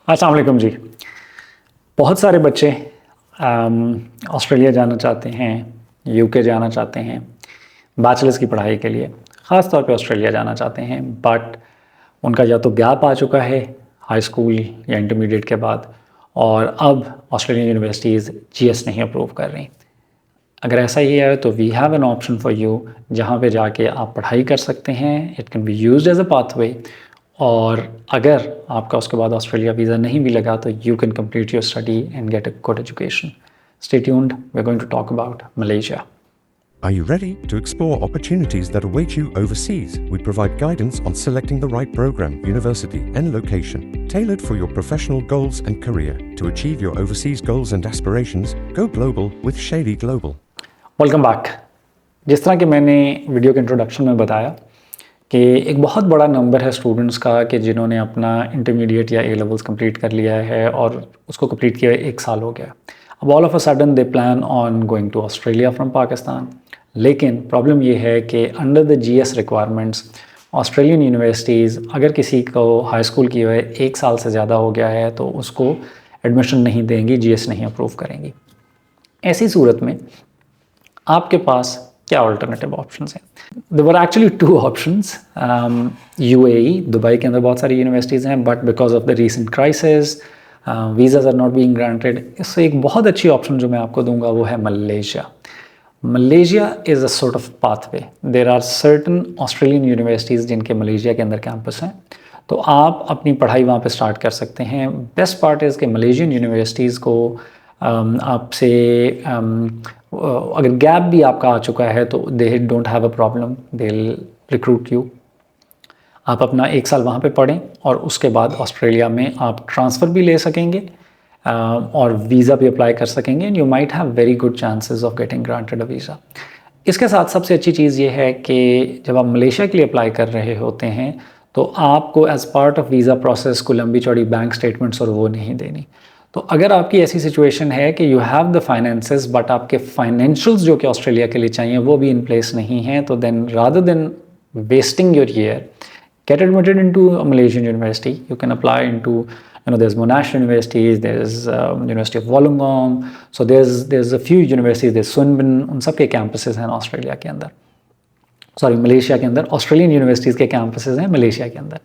अस्सलाम वालेकुम जी। बहुत सारे बच्चे ऑस्ट्रेलिया जाना चाहते हैं, यूके जाना चाहते हैं, बैचलर्स की पढ़ाई के लिए, ख़ास तौर पे ऑस्ट्रेलिया जाना चाहते हैं। बट उनका या तो गैप आ चुका है हाई स्कूल या इंटरमीडिएट के बाद, और अब ऑस्ट्रेलियन यूनिवर्सिटीज़ जीएस नहीं अप्रूव कर रही। अगर ऐसा ही है तो we have an option for you, जहाँ पे जाके आप पढ़ाई कर सकते हैं। It can be used as a pathway, और अगर आपका उसके बाद ऑस्ट्रेलिया वीज़ा नहीं भी लगा तो you can complete your study and get a good education. Stay tuned, we are going to talk about Malaysia. Are you ready to explore opportunities that await you overseas? We provide guidance on selecting the right program, university, and location, tailored for your professional goals and career. To achieve your overseas goals and aspirations, go global with Shady Global. Welcome back. जिस तरह कि मैंने video के introduction में बताया कि एक बहुत बड़ा नंबर है स्टूडेंट्स का कि जिन्होंने अपना इंटरमीडिएट या ए लेवल्स कंप्लीट कर लिया है और उसको कंप्लीट किया 1 साल हो गया। अब all of a sudden they plan on going to Australia from Pakistan. लेकिन प्रॉब्लम ये है कि under the GS requirements Australian universities अगर किसी को हाई स्कूल की हुए 1 साल से ज़्यादा हो गया है तो उसको एडमिशन नहीं देंगी, जीएस नहीं अप्रूव करेंगी। ऐसी सूरत में आपके पास क्या अल्टरनेटिव ऑप्शंस हैं? There were actually 2 options. UAE, Dubai के अंदर बहुत सारी यूनिवर्सिटीज़ हैं, but because of the recent crisis visas are not being granted. इससे एक बहुत अच्छी ऑप्शन जो मैं आपको दूंगा वो है Malaysia. Malaysia is a sort of pathway. There are certain Australian universities जिनके मलेशिया के अंदर कैंपस हैं, तो आप अपनी पढ़ाई वहाँ पे स्टार्ट कर सकते हैं। बेस्ट पार्ट इज़ कि मलेशियन यूनिवर्सिटीज़ को आपसे अगर गैप भी आपका आ चुका है तो they don't have a problem, they recruit you. आप अपना 1 साल वहाँ पे पढ़ें और उसके बाद ऑस्ट्रेलिया में आप ट्रांसफ़र भी ले सकेंगे और वीज़ा भी अप्लाई कर सकेंगे, and you might have very good chances of getting granted a visa. इसके साथ सबसे अच्छी चीज़ ये है कि जब आप मलेशिया के लिए अप्लाई कर रहे होते हैं तो आपको as part of visa process को लंबी चौड़ी बैंक स्टेटमेंट्स और वो नहीं देनी। तो अगर आपकी ऐसी सिचुएशन है कि you have the finances but आपके फाइनेंशियल्स जो कि ऑस्ट्रेलिया के लिए चाहिए वो भी इन प्लेस नहीं हैं, तो then rather than wasting your year, get admitted into a Malaysian university. You can apply into, there's Monash universities, there's University of Wollongong, so there's a few universities, there's Swinburne, उन सब के campuses हैं Australia के अंदर, sorry Malaysia के अंदर। Australian universities के campuses हैं मलेशिया के अंदर।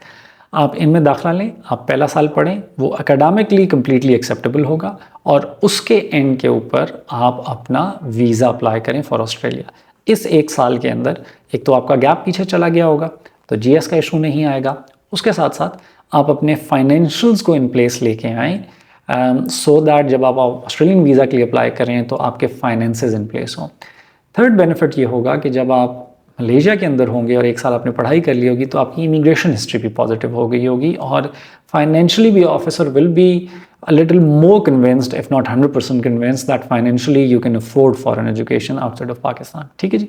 आप इनमें दाखिला लें, आप पहला साल पढ़ें, वो एकेडमिकली कम्प्लीटली एक्सेप्टेबल होगा, और उसके एंड के ऊपर आप अपना वीज़ा अप्लाई करें फॉर ऑस्ट्रेलिया। इस 1 साल के अंदर एक तो आपका गैप पीछे चला गया होगा तो जीएस का इशू नहीं आएगा, उसके साथ साथ आप अपने फाइनेंशियल्स को इन प्लेस लेके आएँ सो दैट जब आप ऑस्ट्रेलियन वीज़ा के लिए अप्लाई करें तो आपके फाइनेंसेस इन प्लेस हों। थर्ड बेनिफिट ये होगा कि जब आप मलेशिया के अंदर होंगे और 1 साल आपने पढ़ाई कर ली होगी तो आपकी इमिग्रेशन हिस्ट्री भी पॉजिटिव हो गई होगी, और फाइनेंशियली भी officer will be a little more convinced, if not 100% convinced, that financially you can afford foreign education outside of Pakistan। ठीक है जी।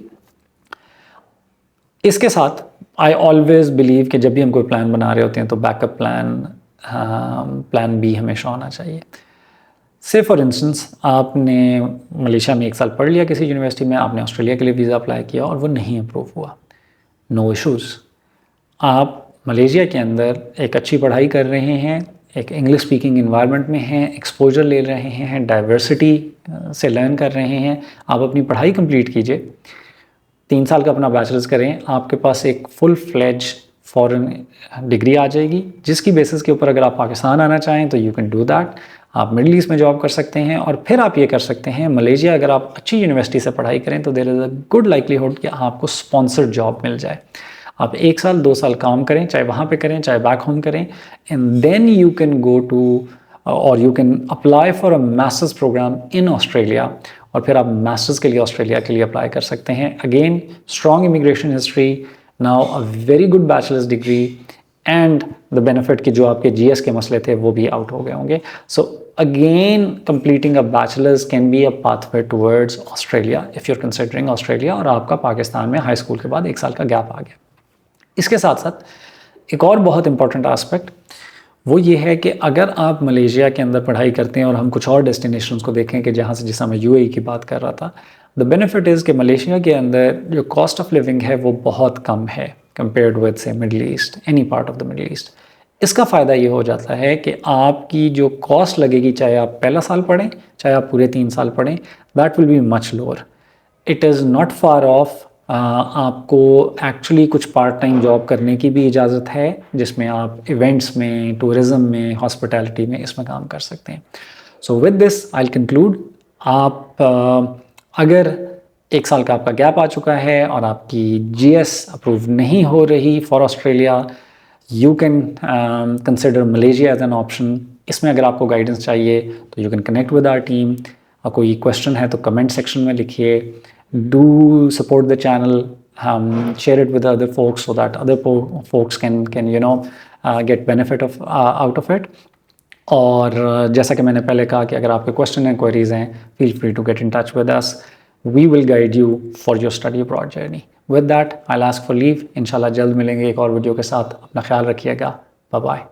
इसके साथ आई ऑलवेज बिलीव कि जब भी हम कोई प्लान बना रहे होते हैं तो बैकअप प्लान बी हमेशा होना चाहिए। से फॉर इंस्टेंस आपने मलेशिया में 1 साल पढ़ लिया किसी यूनिवर्सिटी में, आपने ऑस्ट्रेलिया के लिए वीज़ा अप्लाई किया और वो नहीं अप्रूव हुआ, नो इश्यूज़। आप मलेशिया के अंदर एक अच्छी पढ़ाई कर रहे हैं, एक इंग्लिश स्पीकिंग इन्वायरमेंट में हैं, एक्सपोजर ले रहे हैं, डाइवर्सिटी से लर्न कर रहे हैं। आप अपनी पढ़ाई कंप्लीट कीजिए, 3 साल का अपना बैचलर्स करें, आपके पास एक फुल फ्लेज फॉरेन डिग्री आ जाएगी, जिसकी बेसिस के ऊपर अगर आप पाकिस्तान आना चाहें तो यू कैन डू दैट। आप मिडिल ईस्ट में जॉब कर सकते हैं, और फिर आप ये कर सकते हैं मलेशिया अगर आप अच्छी यूनिवर्सिटी से पढ़ाई करें तो there is a good likelihood कि आपको स्पॉन्सर्ड जॉब मिल जाए। आप 1 साल 2 साल काम करें, चाहे वहाँ पे करें चाहे बैक होम करें, and then you can go to और you can apply for a masters program in Australia, और फिर आप मास्टर्स के लिए ऑस्ट्रेलिया के लिए अप्लाई कर सकते हैं। Again strong immigration history, now a very good bachelors degree, and the benefit कि जो आपके जीएस के मसले थे वो भी आउट हो गए होंगे। So again completing a bachelors can be a pathway towards Australia if you are considering Australia, और आपका पाकिस्तान में हाई स्कूल के बाद 1 साल का गैप आ गया। इसके साथ साथ एक और बहुत इंपॉर्टेंट आस्पेक्ट वो ये है कि अगर आप मलेशिया के अंदर पढ़ाई करते हैं, और हम कुछ और डेस्टिनेशंस को देखें कि जहाँ से, जिसमें मैं यूएई की बात कर रहा था, द बेनिफिट इज़ कि मलेशिया के अंदर जो कॉस्ट ऑफ लिविंग है वो बहुत कम है कंपेयर्ड विद से middle east, any part of the middle east. इसका फ़ायदा ये हो जाता है कि आपकी जो कॉस्ट लगेगी, चाहे आप पहला साल पढ़ें चाहे आप पूरे 3 साल पढ़ें, that will be much lower. It is not far of. आपको एक्चुअली कुछ पार्ट टाइम जॉब करने की भी इजाज़त है, जिसमें आप इवेंट्स में, टूरिज़म में, हॉस्पिटैलिटी में इसमें काम कर सकते हैं। So with this I will conclude. आप अगर 1 साल का आपका गैप आ चुका है और आपकी GS अप्रूव नहीं हो रही for Australia, you can consider Malaysia as an option. इसमें अगर आपको गाइडेंस चाहिए तो you can connect with our team. कोई क्वेश्चन है तो कमेंट सेक्शन में लिखिए। Do support the channel, share it with other folks so that other folks can get benefit of out of it। और जैसा कि मैंने पहले कहा कि अगर आपके क्वेश्चन हैं, क्वेरीज हैं, feel free to get in touch with us. We will guide you for your study abroad journey. With that I ask for leave. इंशाल्लाह जल्द मिलेंगे एक और वीडियो के साथ। अपना ख्याल रखिएगा। Bye bye.